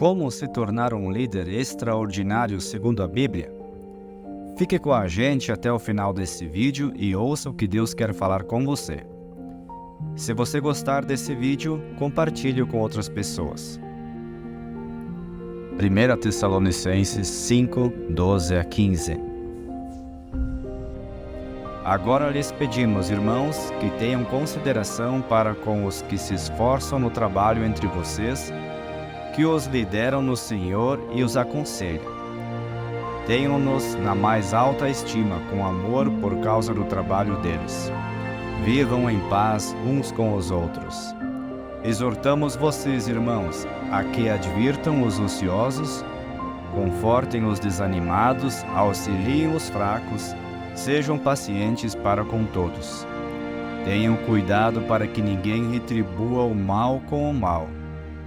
Como se tornar um líder extraordinário segundo a Bíblia? Fique com a gente até o final desse vídeo e ouça o que Deus quer falar com você. Se você gostar desse vídeo, compartilhe com outras pessoas. 1 Tessalonicenses 5, 12 a 15. Agora lhes pedimos, irmãos, que tenham consideração para com os que se esforçam no trabalho entre vocês, que os lideram no Senhor e os aconselham. Tenham-nos na mais alta estima, com amor por causa do trabalho deles. Vivam em paz uns com os outros. Exortamos vocês, irmãos, a que advirtam os ociosos, confortem os desanimados, auxiliem os fracos, sejam pacientes para com todos. Tenham cuidado para que ninguém retribua o mal com o mal,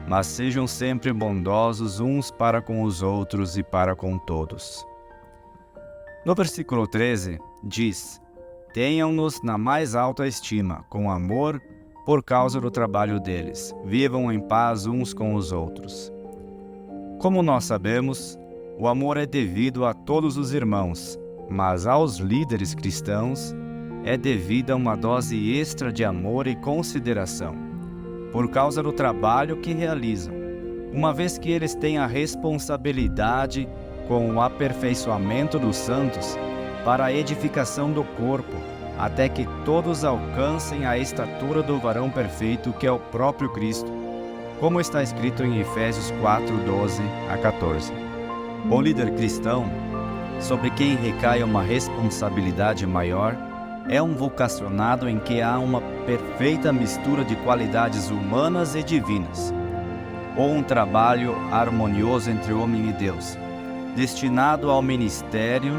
mas sejam sempre bondosos uns para com os outros e para com todos. No versículo 13, diz: Tenham-nos na mais alta estima, com amor, por causa do trabalho deles. Vivam em paz uns com os outros. Como nós sabemos, o amor é devido a todos os irmãos, mas aos líderes cristãos é devida uma dose extra de amor e consideração, por causa do trabalho que realizam, uma vez que eles têm a responsabilidade com o aperfeiçoamento dos santos para a edificação do corpo, até que todos alcancem a estatura do varão perfeito, que é o próprio Cristo, como está escrito em Efésios 4, 12 a 14. O líder cristão, sobre quem recai uma responsabilidade maior, é um vocacionado em que há uma perfeita mistura de qualidades humanas e divinas, ou um trabalho harmonioso entre homem e Deus, destinado ao ministério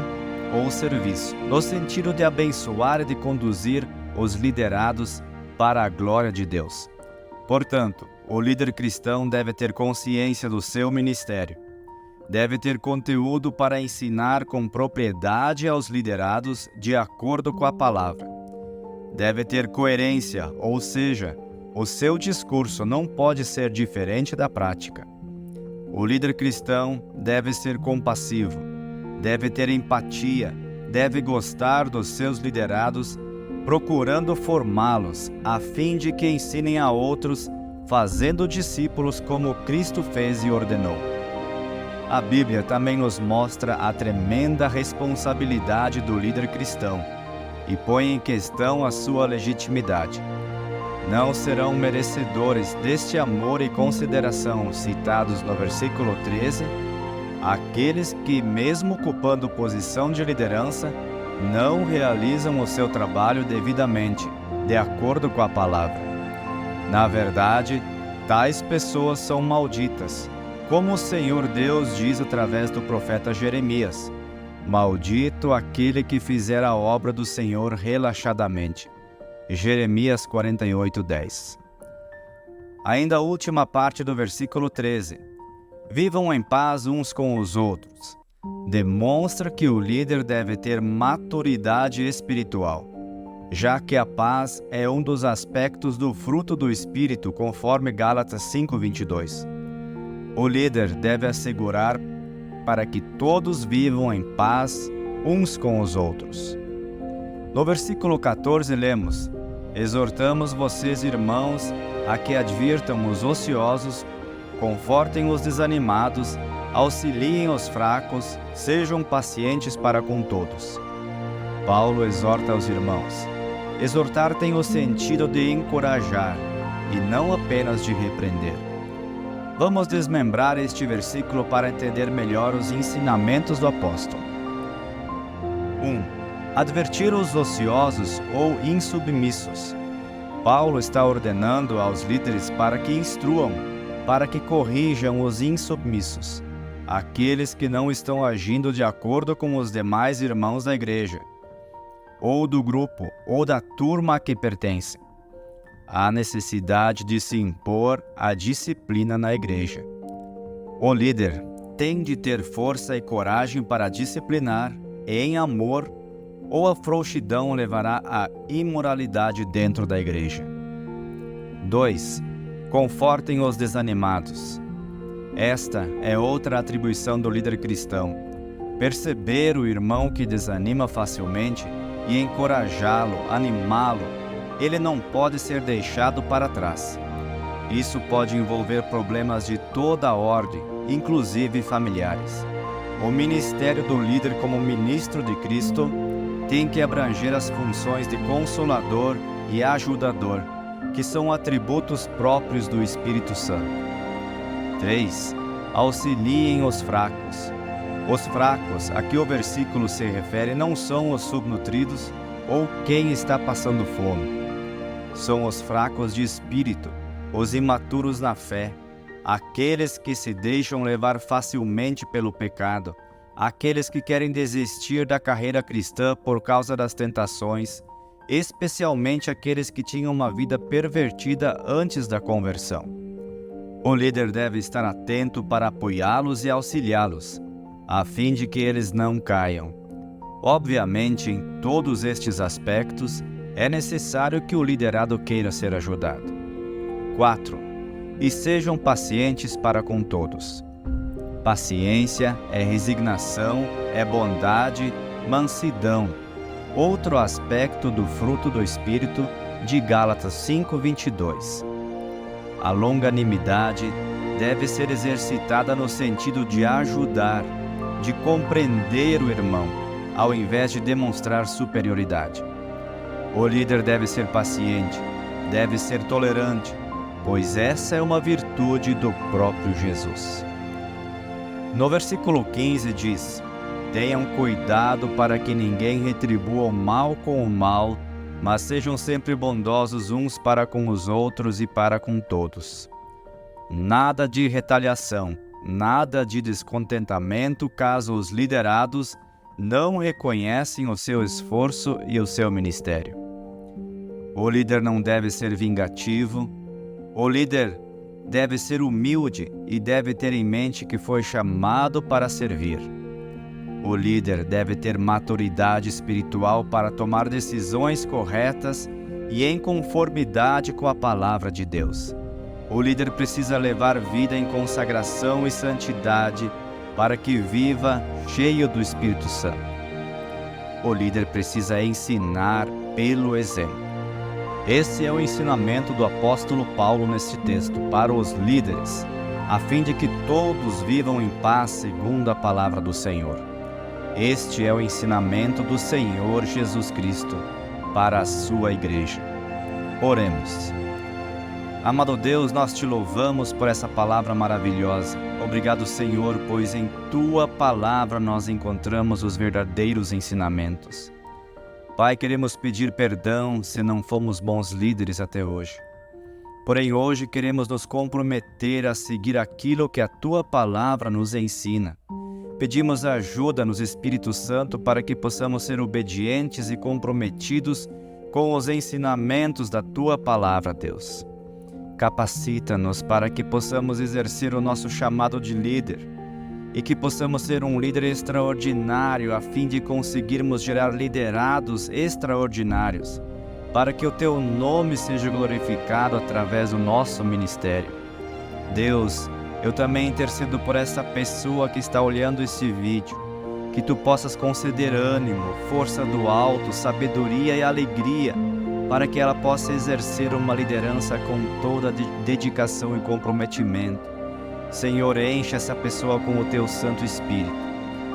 ou serviço, no sentido de abençoar e de conduzir os liderados para a glória de Deus. Portanto, o líder cristão deve ter consciência do seu ministério, deve ter conteúdo para ensinar com propriedade aos liderados de acordo com a palavra. Deve ter coerência, ou seja, o seu discurso não pode ser diferente da prática. O líder cristão deve ser compassivo, deve ter empatia, deve gostar dos seus liderados, procurando formá-los, a fim de que ensinem a outros, fazendo discípulos como Cristo fez e ordenou. A Bíblia também nos mostra a tremenda responsabilidade do líder cristão e põe em questão a sua legitimidade. Não serão merecedores deste amor e consideração citados no versículo 13 aqueles que, mesmo ocupando posição de liderança, não realizam o seu trabalho devidamente, de acordo com a palavra. Na verdade, tais pessoas são malditas, como o Senhor Deus diz através do profeta Jeremias: Maldito aquele que fizer a obra do Senhor relaxadamente. Jeremias 48, 10. Ainda a última parte do versículo 13. Vivam em paz uns com os outros. Demonstra que o líder deve ter maturidade espiritual, já que a paz é um dos aspectos do fruto do Espírito, conforme Gálatas 5:22. O líder deve assegurar para que todos vivam em paz uns com os outros. No versículo 14 lemos: Exortamos vocês, irmãos, a que advirtam os ociosos, confortem os desanimados, auxiliem os fracos, sejam pacientes para com todos. Paulo exorta os irmãos. Exortar tem o sentido de encorajar e não apenas de repreender. Vamos desmembrar este versículo para entender melhor os ensinamentos do apóstolo. 1. Advertir os ociosos ou insubmissos. Paulo está ordenando aos líderes para que instruam, para que corrijam os insubmissos, aqueles que não estão agindo de acordo com os demais irmãos da igreja, ou do grupo, ou da turma a que pertencem. Há necessidade de se impor a disciplina na igreja. O líder tem de ter força e coragem para disciplinar em amor, ou a frouxidão levará à imoralidade dentro da igreja. 2. Confortem os desanimados. Esta é outra atribuição do líder cristão: perceber o irmão que desanima facilmente e encorajá-lo, animá-lo. Ele não pode ser deixado para trás. Isso pode envolver problemas de toda a ordem, inclusive familiares. O ministério do líder como ministro de Cristo tem que abranger as funções de consolador e ajudador, que são atributos próprios do Espírito Santo. 3. Auxiliem os fracos. Os fracos a que o versículo se refere não são os subnutridos ou quem está passando fome. São os fracos de espírito, os imaturos na fé, aqueles que se deixam levar facilmente pelo pecado, aqueles que querem desistir da carreira cristã por causa das tentações, especialmente aqueles que tinham uma vida pervertida antes da conversão. O líder deve estar atento para apoiá-los e auxiliá-los, a fim de que eles não caiam. Obviamente, em todos estes aspectos, é necessário que o liderado queira ser ajudado. 4. E sejam pacientes para com todos. Paciência é resignação, é bondade, mansidão. Outro aspecto do fruto do Espírito de Gálatas 5:22. A longanimidade deve ser exercitada no sentido de ajudar, de compreender o irmão, ao invés de demonstrar superioridade. O líder deve ser paciente, deve ser tolerante, pois essa é uma virtude do próprio Jesus. No versículo 15 diz: tenham cuidado para que ninguém retribua o mal com o mal, mas sejam sempre bondosos uns para com os outros e para com todos. Nada de retaliação, nada de descontentamento caso os liderados não reconhecem o seu esforço e o seu ministério. O líder não deve ser vingativo. O líder deve ser humilde e deve ter em mente que foi chamado para servir. O líder deve ter maturidade espiritual para tomar decisões corretas e em conformidade com a palavra de Deus. O líder precisa levar vida em consagração e santidade para que viva cheio do Espírito Santo. O líder precisa ensinar pelo exemplo. Esse é o ensinamento do apóstolo Paulo neste texto para os líderes, a fim de que todos vivam em paz segundo a palavra do Senhor. Este é o ensinamento do Senhor Jesus Cristo para a sua igreja. Oremos. Amado Deus, nós te louvamos por essa palavra maravilhosa. Obrigado, Senhor, pois em tua palavra nós encontramos os verdadeiros ensinamentos. Pai, queremos pedir perdão se não fomos bons líderes até hoje. Porém, hoje queremos nos comprometer a seguir aquilo que a tua palavra nos ensina. Pedimos ajuda no Espírito Santo para que possamos ser obedientes e comprometidos com os ensinamentos da tua palavra, Deus. Capacita-nos para que possamos exercer o nosso chamado de líder e que possamos ser um líder extraordinário a fim de conseguirmos gerar liderados extraordinários, para que o teu nome seja glorificado através do nosso ministério. Deus, eu também intercedo por essa pessoa que está olhando esse vídeo, que tu possas conceder ânimo, força do alto, sabedoria e alegria, para que ela possa exercer uma liderança com toda dedicação e comprometimento. Senhor, enche essa pessoa com o teu Santo Espírito,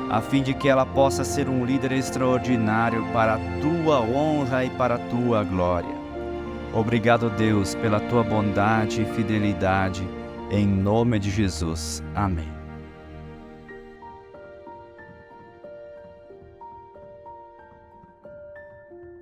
a fim de que ela possa ser um líder extraordinário para a tua honra e para a tua glória. Obrigado, Deus, pela tua bondade e fidelidade, em nome de Jesus. Amém.